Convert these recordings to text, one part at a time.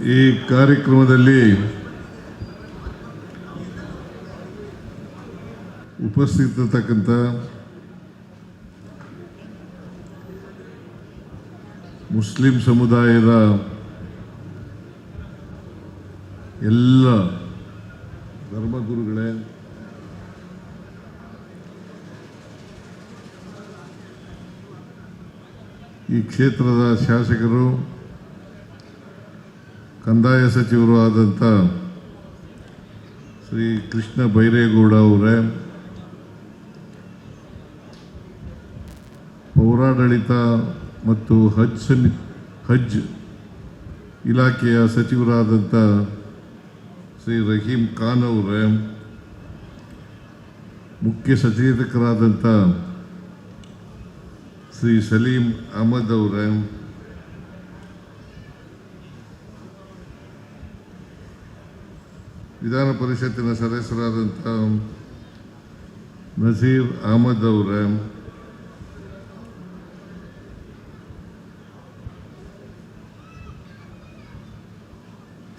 ಈ ಕಾರ್ಯಕ್ರಮದಲ್ಲಿ ಉಪಸ್ಥಿತರಿರತಕ್ಕಂಥ ಮುಸ್ಲಿಂ ಸಮುದಾಯದ ಎಲ್ಲ ಧರ್ಮಗುರುಗಳೇ, ಈ ಕ್ಷೇತ್ರದ ಶಾಸಕರು, ಕಂದಾಯ ಸಚಿವರು ಆದಂಥ ಶ್ರೀ ಕೃಷ್ಣ ಬೈರೇಗೌಡ ಅವರೇ, ಪೌರಾಡಳಿತ ಮತ್ತು ಹಜ್ ಇಲಾಖೆಯ ಸಚಿವರಾದಂಥ ಶ್ರೀ ರಹೀಂ ಖಾನ್ ಅವರೇ, ಮುಖ್ಯ ಸಚೇತಕರಾದಂಥ ಶ್ರೀ ಸಲೀಂ ಅಹಮದ್ ಅವರೇ, ವಿಧಾನ ಪರಿಷತ್ತಿನ ಸದಸ್ಯರಾದಂಥ ನಜೀರ್ ಅಹಮದ್ ಅವರೇ,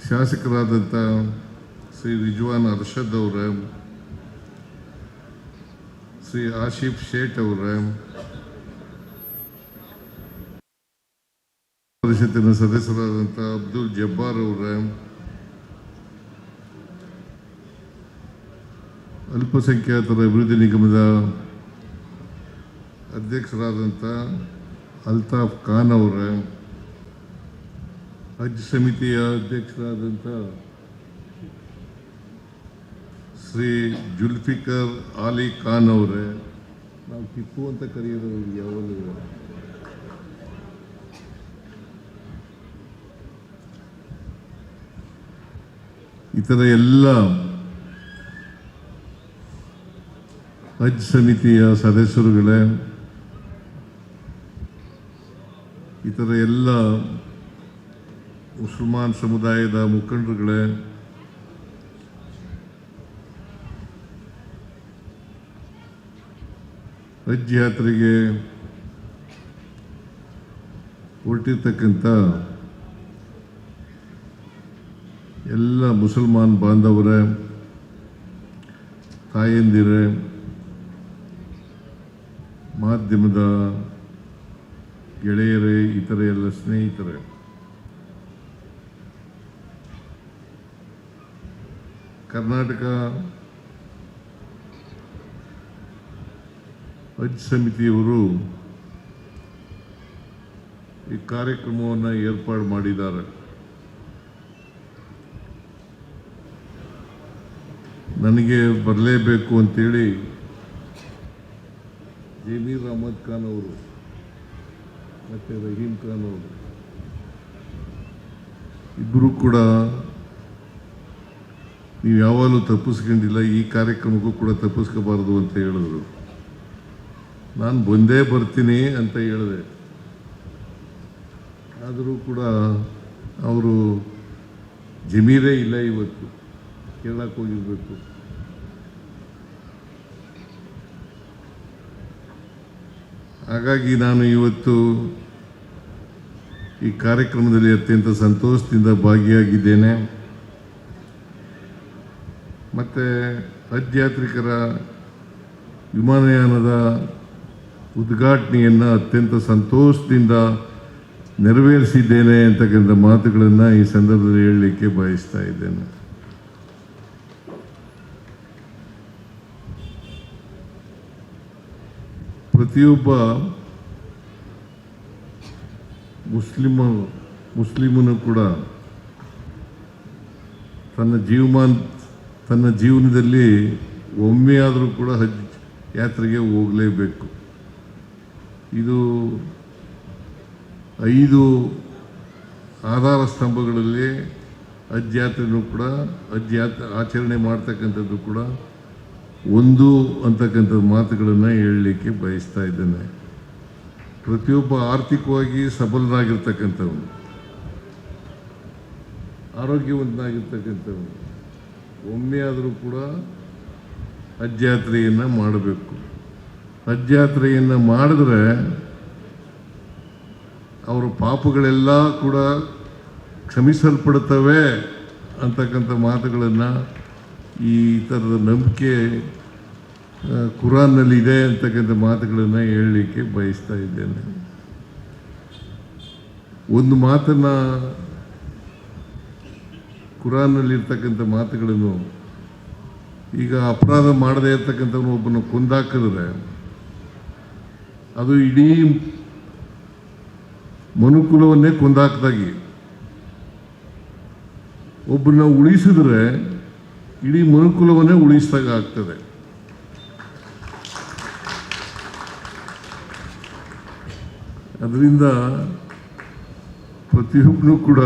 ಶಾಸಕರಾದಂಥ ಶ್ರೀ ರಿಜ್ವಾನ್ ಅರ್ಷದ್ ಅವರೇ, ಶ್ರೀ ಆಶಿಫ್ ಶೇಟ್ ಅವರೇ, ಪರಿಷತ್ತಿನ ಸದಸ್ಯರಾದಂಥ ಅಬ್ದುಲ್ ಜಬ್ಬಾರ್ ಅವರೇ, ಅಲ್ಪಸಂಖ್ಯಾತರ ಅಭಿವೃದ್ಧಿ ನಿಗಮದ ಅಧ್ಯಕ್ಷರಾದಂಥ ಅಲ್ತಾಫ್ ಖಾನ್ ಅವರೇ, ಹಜ್ ಸಮಿತಿಯ ಅಧ್ಯಕ್ಷರಾದಂಥ ಶ್ರೀ ಜುಲ್ಫಿಕರ್ ಅಲಿ ಖಾನ್ ಅವರೇ, ನಾವು ಟಿಪ್ಪು ಅಂತ ಕರೆಯೋದು ಯಾವಾಗಲೂ, ಇತರ ಎಲ್ಲ ಹಜ್ ಸಮಿತಿಯ ಸದಸ್ಯರುಗಳೇ, ಇತರ ಎಲ್ಲ ಮುಸಲ್ಮಾನ್ ಸಮುದಾಯದ ಮುಖಂಡರುಗಳೇ, ಹಜ್ ಯಾತ್ರೆಗೆ ಹೊರಟಿರ್ತಕ್ಕಂಥ ಎಲ್ಲ ಮುಸಲ್ಮಾನ್ ಬಾಂಧವರೇ, ತಾಯಂದಿರೇ, ಮಾಧ್ಯಮದ ಗೆಳೆಯರೇ, ಇತರ ಎಲ್ಲ ಸ್ನೇಹಿತರೇ, ಕರ್ನಾಟಕ ಹಜ್ ಸಮಿತಿಯವರು ಈ ಕಾರ್ಯಕ್ರಮವನ್ನು ಏರ್ಪಾಡು ಮಾಡಿದ್ದಾರೆ. ನನಗೆ ಬರಲೇಬೇಕು ಅಂತೇಳಿ ಜಮೀರ್ ಅಹಮದ್ ಖಾನ್ ಅವರು ಮತ್ತು ರಹೀಂ ಖಾನ್ ಅವರು ಇಬ್ಬರು ಕೂಡ ನೀವು ಯಾವಾಗಲೂ ತಪ್ಪಿಸ್ಕೊಂಡಿಲ್ಲ, ಈ ಕಾರ್ಯಕ್ರಮಕ್ಕೂ ಕೂಡ ತಪ್ಪಿಸ್ಕೋಬಾರ್ದು ಅಂತ ಹೇಳಿದ್ರು. ನಾನು ಬಂದೇ ಬರ್ತೀನಿ ಅಂತ ಹೇಳಿದೆ. ಆದರೂ ಕೂಡ ಅವರು ಜಮೀರೇ ಇಲ್ಲ, ಇವತ್ತು ಕೇಳಕ್ಕೆ ಹೋಗಿರ್ಬೇಕು. ಹಾಗಾಗಿ ನಾನು ಇವತ್ತು ಈ ಕಾರ್ಯಕ್ರಮದಲ್ಲಿ ಅತ್ಯಂತ ಸಂತೋಷದಿಂದ ಭಾಗಿಯಾಗಿದ್ದೇನೆ. ಮತ್ತು ಹಜ್ ಯಾತ್ರಿಕರ ವಿಮಾನಯಾನದ ಉದ್ಘಾಟನೆಯನ್ನು ಅತ್ಯಂತ ಸಂತೋಷದಿಂದ ನೆರವೇರಿಸಿದ್ದೇನೆ ಅಂತಕ್ಕಂಥ ಮಾತುಗಳನ್ನು ಈ ಸಂದರ್ಭದಲ್ಲಿ ಹೇಳಲಿಕ್ಕೆ ಬಯಸ್ತಾ ಇದ್ದೇನೆ. ಪ್ರತಿಯೊಬ್ಬ ಮುಸ್ಲಿಮನು ಕೂಡ ತನ್ನ ಜೀವನದಲ್ಲಿ ಒಮ್ಮೆ ಆದರೂ ಕೂಡ ಹಜ್ ಯಾತ್ರೆಗೆ ಹೋಗಲೇಬೇಕು. ಇದು 5 ಆಧಾರ ಸ್ತಂಭಗಳಲ್ಲಿ ಹಜ್ ಯಾತ್ರೆನೂ ಕೂಡ ಆಚರಣೆ ಮಾಡ್ತಕ್ಕಂಥದ್ದು ಕೂಡ ಒಂದು ಅಂತಕ್ಕಂಥ ಮಾತುಗಳನ್ನು ಹೇಳಲಿಕ್ಕೆ ಬಯಸ್ತಾ ಇದ್ದೇನೆ. ಪ್ರತಿಯೊಬ್ಬ ಆರ್ಥಿಕವಾಗಿ ಸಬಲನಾಗಿರ್ತಕ್ಕಂಥವನು, ಆರೋಗ್ಯವಂತನಾಗಿರ್ತಕ್ಕಂಥವನು ಒಮ್ಮೆ ಆದರೂ ಕೂಡ ಹಜ್ ಯಾತ್ರೆಯನ್ನು ಮಾಡಬೇಕು. ಹಜ್ ಯಾತ್ರೆಯನ್ನು ಮಾಡಿದ್ರೆ ಅವರ ಪಾಪಗಳೆಲ್ಲ ಕೂಡ ಕ್ಷಮಿಸಲ್ಪಡುತ್ತವೆ ಅಂತಕ್ಕಂಥ ಮಾತುಗಳನ್ನು, ಈ ಥರದ ನಂಬಿಕೆ ಕುರಾನ್ನಲ್ಲಿ ಇದೆ ಅಂತಕ್ಕಂಥ ಮಾತುಗಳನ್ನು ಹೇಳಲಿಕ್ಕೆ ಬಯಸ್ತಾ ಇದ್ದೇನೆ. ಒಂದು ಮಾತನ್ನು, ಕುರಾನ್ನಲ್ಲಿರ್ತಕ್ಕಂಥ ಮಾತುಗಳನ್ನು, ಈಗ ಅಪರಾಧ ಮಾಡದೇ ಇರ್ತಕ್ಕಂಥವನು ಒಬ್ಬನ ಕೊಂದಾಕಿದ್ರೆ ಅದು ಇಡೀ ಮನುಕುಲವನ್ನೇ ಕೊಂದಾಕ್ದಾಗಿ, ಒಬ್ಬನ ಉಳಿಸಿದ್ರೆ ಇಡೀ ಮನುಕುಲವನ್ನೇ ಉಳಿಸಿದಾಗ ಆಗ್ತದೆ. ಅದರಿಂದ ಪ್ರತಿಯೊಬ್ಬನು ಕೂಡ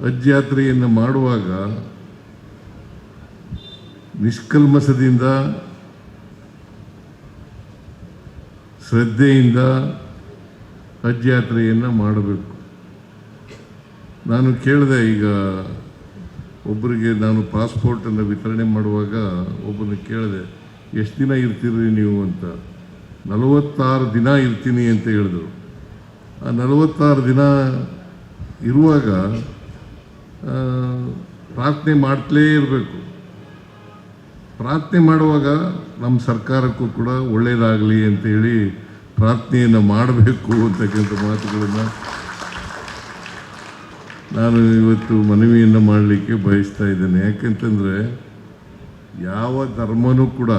ಹಜ್ ಯಾತ್ರೆಯನ್ನು ಮಾಡುವಾಗ ನಿಷ್ಕಲ್ಮಸದಿಂದ, ಶ್ರದ್ಧೆಯಿಂದ ಹಜ್ ಯಾತ್ರೆಯನ್ನು ಮಾಡಬೇಕು. ನಾನು ಕೇಳಿದೆ, ಈಗ ಒಬ್ಬರಿಗೆ ನಾನು ಪಾಸ್ಪೋರ್ಟನ್ನು ವಿತರಣೆ ಮಾಡುವಾಗ ಒಬ್ಬನ ಕೇಳಿದೆ, ಎಷ್ಟು ದಿನ ಇರ್ತೀರಿ ನೀವು ಅಂತ. 46 ದಿನ ಇರ್ತೀನಿ ಅಂತ ಹೇಳಿದ್ರು. ಆ 46 ದಿನ ಇರುವಾಗ ಪ್ರಾರ್ಥನೆ ಮಾಡ್ತಲೇ ಇರಬೇಕು. ಪ್ರಾರ್ಥನೆ ಮಾಡುವಾಗ ನಮ್ಮ ಸರ್ಕಾರಕ್ಕೂ ಕೂಡ ಒಳ್ಳೆಯದಾಗಲಿ ಅಂತೇಳಿ ಪ್ರಾರ್ಥನೆಯನ್ನು ಮಾಡಬೇಕು ಅಂತಕ್ಕಂಥ ಮಾತುಗಳನ್ನು ನಾನು ಇವತ್ತು ಮನವಿಯನ್ನು ಮಾಡಲಿಕ್ಕೆ ಬಯಸ್ತಾ ಇದ್ದೇನೆ. ಯಾಕೆಂತಂದರೆ ಯಾವ ಧರ್ಮನೂ ಕೂಡ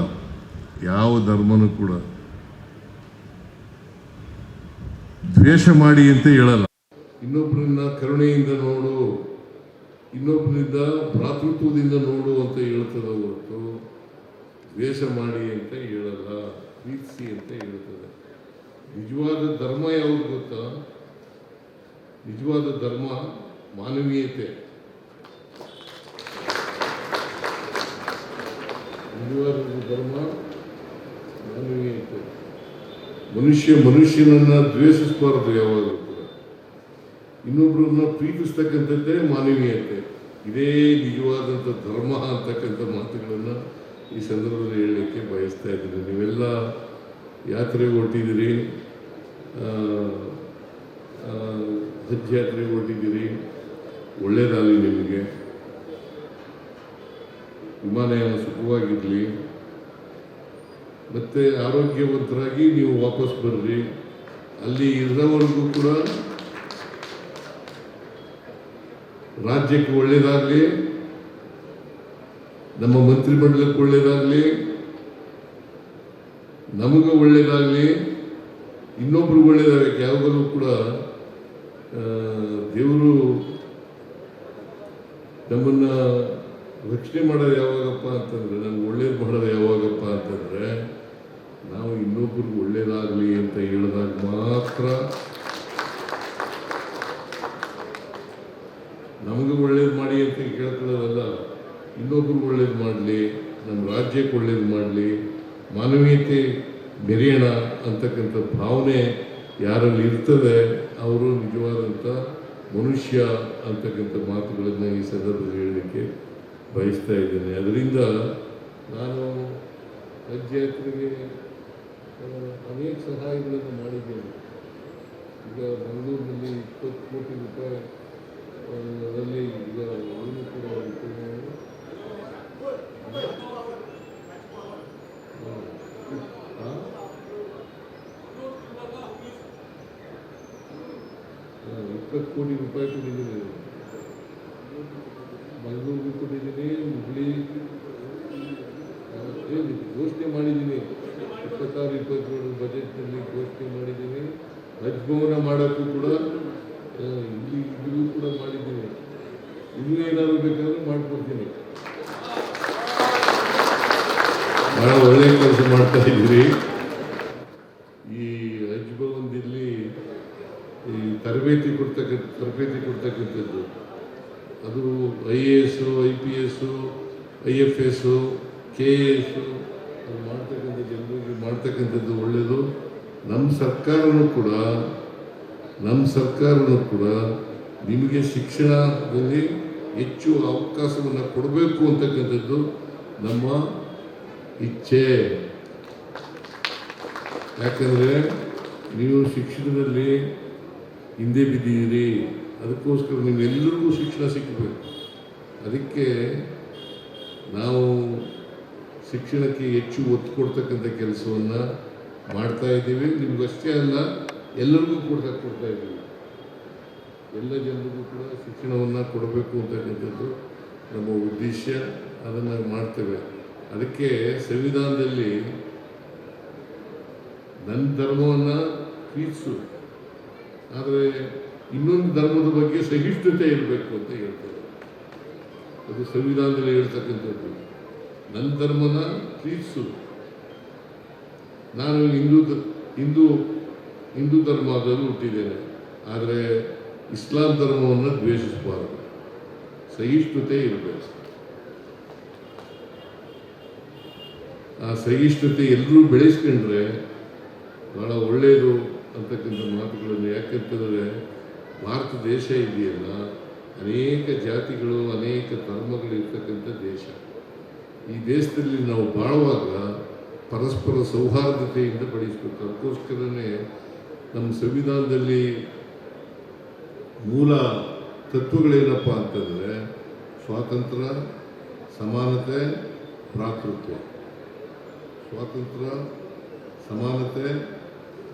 ದ್ವೇಷ ಮಾಡಿ ಅಂತ ಹೇಳಲ್ಲ. ಇನ್ನೊಬ್ಬರನ್ನ ಕರುಣೆಯಿಂದ ನೋಡು, ಇನ್ನೊಬ್ಬರಿಂದ ಭ್ರಾತೃತ್ವದಿಂದ ನೋಡು ಅಂತ ಹೇಳ್ತದ ಹೊರತು ದ್ವೇಷ ಮಾಡಿ ಅಂತ ಹೇಳಲ್ಲ, ಪ್ರೀತಿಸಿ ಅಂತ ಹೇಳ್ತದೆ. ನಿಜವಾದ ಧರ್ಮ ಯಾವುದು ಗೊತ್ತಾ? ನಿಜವಾದ ಧರ್ಮ ಮಾನವೀಯತೆ. ನಿಜವಾದ ಧರ್ಮ ಮಾನವೀಯತೆ. ಮನುಷ್ಯನನ್ನು ದ್ವೇಷಿಸಬಾರದು ಯಾವಾಗಲೂ ಕೂಡ. ಇನ್ನೊಬ್ಬರನ್ನ ಪ್ರೀತಿಸ್ತಕ್ಕಂಥದ್ದೇ ಮಾನವೀಯತೆ. ಇದೇ ನಿಜವಾದಂಥ ಧರ್ಮ ಅಂತಕ್ಕಂಥ ಮಾತುಗಳನ್ನು ಈ ಸಂದರ್ಭದಲ್ಲಿ ಹೇಳಲಿಕ್ಕೆ ಬಯಸ್ತಾ ಇದ್ದೀನಿ. ನೀವೆಲ್ಲ ಯಾತ್ರೆಗೆ ಹೊರಟಿದ್ದೀರಿ, ಹಜ್ ಯಾತ್ರೆಗೆ ಹೊರಟಿದ್ದೀರಿ, ಒಳ್ಳೆಯದಾಗಲಿ ನಿಮಗೆ. ವಿಮಾನಯಾನ ಸುಖವಾಗಿರಲಿ, ಮತ್ತು ಆರೋಗ್ಯವಂತರಾಗಿ ನೀವು ವಾಪಸ್ ಬರ್ರಿ. ಅಲ್ಲಿ ಇರೋವರೆಗೂ ಕೂಡ ರಾಜ್ಯಕ್ಕೆ ಒಳ್ಳೆಯದಾಗಲಿ, ನಮ್ಮ ಮಂತ್ರಿಮಂಡಲಕ್ಕೆ ಒಳ್ಳೆಯದಾಗಲಿ, ನಮಗೂ ಒಳ್ಳೆಯದಾಗಲಿ, ಇನ್ನೊಬ್ರಿಗೆ ಒಳ್ಳೆಯದಾಗಕ್ಕೆ. ಯಾವಾಗಲೂ ಕೂಡ ದೇವರು ನಮ್ಮನ್ನು ರಕ್ಷಣೆ ಮಾಡೋದು ಯಾವಾಗಪ್ಪ ಅಂತಂದರೆ, ನಮ್ಗೆ ಒಳ್ಳೇದು ಮಾಡೋದು ಯಾವಾಗಪ್ಪ ಅಂತಂದರೆ, ನಾವು ಇನ್ನೊಬ್ರಿಗೆ ಒಳ್ಳೇದಾಗಲಿ ಅಂತ ಹೇಳಿದಾಗ ಮಾತ್ರ. ನಮಗೆ ಒಳ್ಳೇದು ಮಾಡಿ ಅಂತ ಕೇಳ್ಕೊಳ್ಳೋದಲ್ಲ, ಇನ್ನೊಬ್ರಿಗೆ ಒಳ್ಳೇದು ಮಾಡಲಿ, ನಮ್ಮ ರಾಜ್ಯಕ್ಕೆ ಒಳ್ಳೇದು ಮಾಡಲಿ, ಮಾನವೀಯತೆ ಮೆರೆಯೋಣ ಅಂತಕ್ಕಂಥ ಭಾವನೆ ಯಾರಲ್ಲಿ ಇರ್ತದೆ ಅವರು ನಿಜವಾದಂಥ ಮನುಷ್ಯ ಅಂತಕ್ಕಂಥ ಮಾತುಗಳನ್ನು ಈ ಸಂದರ್ಭದಲ್ಲಿ ಹೇಳಲಿಕ್ಕೆ ಬಯಸ್ತಾ ಇದ್ದೇನೆ. ಅದರಿಂದ ನಾನು ಹಜ್ ಯಾತ್ರೆಗೆ ಅನೇಕ ಸಹಾಯಗಳನ್ನು ಮಾಡಿದ್ದೇನೆ. ಈಗ ಮಂಗಳೂರಿನಲ್ಲಿ 20 ಕೋಟಿ ರೂಪಾಯಿ ಅದರಲ್ಲಿ ಈಗ ಅವನು ಕೂಡ ಕೋಟಿ ರೂಪಾಯಿ ಕೊಟ್ಟಿದ್ದೀನಿ. ಮಂಗಳೂರಿಗೆ ಕೊಟ್ಟಿದ್ದೀನಿ, ಹುಬ್ಳಿ ಘೋಷಣೆ ಮಾಡಿದ್ದೀನಿ. 26-27 ಬಜೆಟ್ನಲ್ಲಿ ಘೋಷಣೆ ಮಾಡಿದ್ದೀನಿ. ಹಜ್ ಭವನ ಮಾಡೋಕ್ಕೂ ಕೂಡ ಇಲ್ಲಿಗೂ ಕೂಡ ಮಾಡಿದ್ದೀನಿ. ಇನ್ನೂ ಏನಾದರೂ ಬೇಕಾದರೂ ಮಾಡಿಕೊಡ್ತೀನಿ. ಭಾಳ ಒಳ್ಳೆಯ ಕೆಲಸ ಮಾಡ್ತಾ ಇದ್ದೀರಿ. ಈ ಹಜ್ ಭವನದಲ್ಲಿ ಈ ತರಬೇತಿ ಕೊಡ್ತಕ್ಕಂಥದ್ದು, ಅದು IAS, IPS, IFS, KS ಅದು ಮಾಡ್ತಕ್ಕಂಥ ಜನರಿಗೆ ಮಾಡ್ತಕ್ಕಂಥದ್ದು ಒಳ್ಳೆಯದು. ನಮ್ಮ ಸರ್ಕಾರನೂ ಕೂಡ ನಿಮಗೆ ಶಿಕ್ಷಣದಲ್ಲಿ ಹೆಚ್ಚು ಅವಕಾಶವನ್ನು ಕೊಡಬೇಕು ಅಂತಕ್ಕಂಥದ್ದು ನಮ್ಮ ಇಚ್ಛೆ. ಯಾಕಂದರೆ ನೀವು ಶಿಕ್ಷಣದಲ್ಲಿ ಹಿಂದೆ ಬಿದ್ದಿದ್ದೀರಿ. ಅದಕ್ಕೋಸ್ಕರ ನಿಮ್ಮೆಲ್ಲರಿಗೂ ಶಿಕ್ಷಣ ಸಿಕ್ಕಬೇಕು. ಅದಕ್ಕೆ ನಾವು ಶಿಕ್ಷಣಕ್ಕೆ ಹೆಚ್ಚು ಒತ್ತು ಕೊಡ್ತಕ್ಕಂಥ ಕೆಲಸವನ್ನು ಮಾಡ್ತಾ ಇದ್ದೀವಿ. ನಿಮಗಷ್ಟೇ ಅಲ್ಲ, ಎಲ್ಲರಿಗೂ ಕೊಡ್ತಾ ಇದ್ದೀವಿ. ಎಲ್ಲ ಜನರಿಗೂ ಕೂಡ ಶಿಕ್ಷಣವನ್ನು ಕೊಡಬೇಕು ಅಂತಕ್ಕಂಥದ್ದು ನಮ್ಮ ಉದ್ದೇಶ. ಅದನ್ನು ಮಾಡ್ತೇವೆ. ಅದಕ್ಕೆ ಸಂವಿಧಾನದಲ್ಲಿ ನನ್ನ ಧರ್ಮವನ್ನು ಪ್ರೀತಿಸು, ಆದರೆ ಇನ್ನೊಂದು ಧರ್ಮದ ಬಗ್ಗೆ ಸಹಿಷ್ಣುತೆ ಇರಬೇಕು ಅಂತ ಹೇಳ್ತಾರೆ. ಅದು ಸಂವಿಧಾನದಲ್ಲಿ ಹೇಳ್ತಕ್ಕಂಥದ್ದು. ನನ್ನ ಧರ್ಮನ ಪ್ರೀತಿಸು. ನಾನು ಹಿಂದೂ ಧರ್ಮದಲ್ಲಿ ಹುಟ್ಟಿದ್ದೇನೆ, ಆದರೆ ಇಸ್ಲಾಂ ಧರ್ಮವನ್ನು ದ್ವೇಷಿಸಬಾರದು. ಸಹಿಷ್ಣುತೆ ಇರಬೇಕು. ಆ ಸಹಿಷ್ಣುತೆ ಎಲ್ಲರೂ ಬೆಳೆಸ್ಕೊಂಡ್ರೆ ಭಾಳ ಒಳ್ಳೆಯದು ಅಂತಕ್ಕಂಥ ಮಾತುಗಳನ್ನು. ಯಾಕೆಂತಂದರೆ ಭಾರತ ದೇಶ ಇದೆಯಲ್ಲ, ಅನೇಕ ಜಾತಿಗಳು, ಅನೇಕ ಧರ್ಮಗಳು ಇರ್ತಕ್ಕಂಥ ದೇಶ. ಈ ದೇಶದಲ್ಲಿ ನಾವು ಬಾಳುವಾಗ ಪರಸ್ಪರ ಸೌಹಾರ್ದತೆಯಿಂದ ಬಡಿಸಬೇಕು. ಅದಕ್ಕೋಸ್ಕರನೇ ನಮ್ಮ ಸಂವಿಧಾನದಲ್ಲಿ ಮೂಲ ತತ್ವಗಳೇನಪ್ಪ ಅಂತಂದರೆ ಸ್ವಾತಂತ್ರ್ಯ, ಸಮಾನತೆ, ಭ್ರಾತೃತ್ವ. ಸ್ವಾತಂತ್ರ್ಯ, ಸಮಾನತೆ,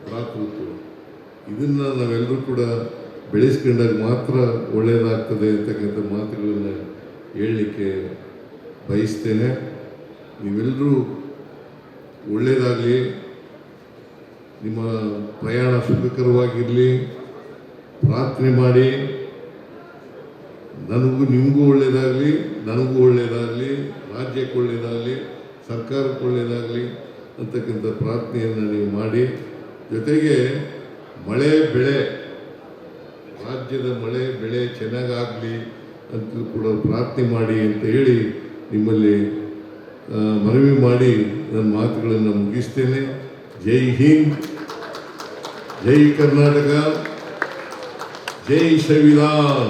ಭ್ರಾತೃತ್ವ. ಇದನ್ನು ನಾವೆಲ್ಲರೂ ಕೂಡ ಬೆಳೆಸ್ಕೊಂಡಾಗ ಮಾತ್ರ ಒಳ್ಳೆಯದಾಗ್ತದೆ ಅಂತಕ್ಕಂಥ ಮಾತುಗಳನ್ನು ಹೇಳಲಿಕ್ಕೆ ಬಯಸ್ತೇನೆ. ನೀವೆಲ್ಲರೂ ಒಳ್ಳೆಯದಾಗಲಿ, ನಿಮ್ಮ ಪ್ರಯಾಣ ಸುಖಕರವಾಗಿರಲಿ, ಪ್ರಾರ್ಥನೆ ಮಾಡಿ. ನಿಮಗೂ ಒಳ್ಳೆಯದಾಗಲಿ, ನನಗೂ ಒಳ್ಳೆಯದಾಗಲಿ, ರಾಜ್ಯಕ್ಕೆ ಒಳ್ಳೆಯದಾಗಲಿ, ಸರ್ಕಾರಕ್ಕೆ ಒಳ್ಳೆಯದಾಗಲಿ ಅಂತಕ್ಕಂಥ ಪ್ರಾರ್ಥನೆಯನ್ನು ನೀವು ಮಾಡಿ. ಜೊತೆಗೆ ಮಳೆ ಬೆಳೆ, ರಾಜ್ಯದ ಮಳೆ ಬೆಳೆ ಚೆನ್ನಾಗಾಗಲಿ ಅಂತ ಕೂಡ ಪ್ರಾರ್ಥನೆ ಮಾಡಿ ಅಂತ ಹೇಳಿ ನಿಮ್ಮಲ್ಲಿ ಮನವಿ ಮಾಡಿ ನನ್ನ ಮಾತುಗಳನ್ನು ಮುಗಿಸ್ತೇನೆ. ಜೈ ಹಿಂದ್, ಜೈ ಕರ್ನಾಟಕ, ಜೈ ಸಂವಿಧಾನ.